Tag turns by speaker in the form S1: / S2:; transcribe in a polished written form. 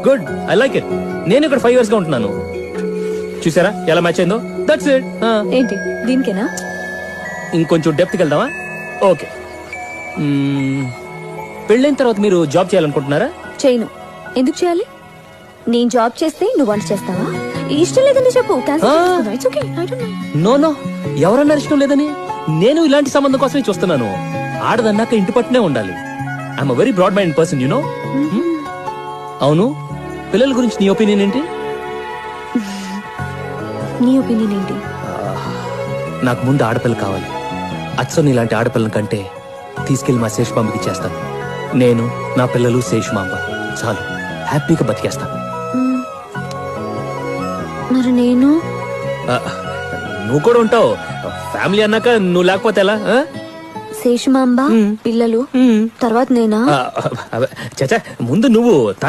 S1: Good, I like it. నేను ఇక్కడ 5 years గా ఉంటున్నాను. చూసారా ఎలా మ్యాచ్ అయిందో? That's it.
S2: ఏంటి దీనికేనా?
S1: ఇంకొంచెం డెప్త్కి వెళ్దామా? ఓకే. పెళ్ళైన తర్వాత మీరు జాబ్ చేయాలనుకుంటున్నారా?
S2: చేయను. ఎందుకు చేయాలి? నేను జాబ్ చేస్తే నువ్వు వంట చేస్తావా? ఇష్టం లేదంటే చెప్పు.
S1: నో నో, ఎవరన్నారు ఇష్టం లేదని? నేను ఇలాంటి సంబంధం కోసమే చూస్తున్నాను. ఆడదన్నాక ఇంటి పట్టునే ఉండాలి. I'm very broad mind person, you know. అవును, పిల్లల గురించి నీ ఒపీనియన్ ఏంటి?
S2: నీ ఒపీనియన్ ఏంటి?
S1: నాకు ముందు ఆడపిల్ల కావాలి. అచ్చం ఇలాంటి ఆడపిల్లని కంటే తీసుకెళ్లి మా శేషమాంబకి చేస్తాను. నేను, నా పిల్లలు, శేషమాంబ చాలు, హ్యాపీగా బతికేస్తాను.
S2: మరి నేను?
S1: నువ్వు కూడా ఉంటావు. ఫ్యామిలీ అన్నాక నువ్వు లేకపోతే ఎలా?
S2: శేషమాంబ, పిల్లలు, తర్వాత నేనా?
S1: చచ్చా, ముందు నువ్వు.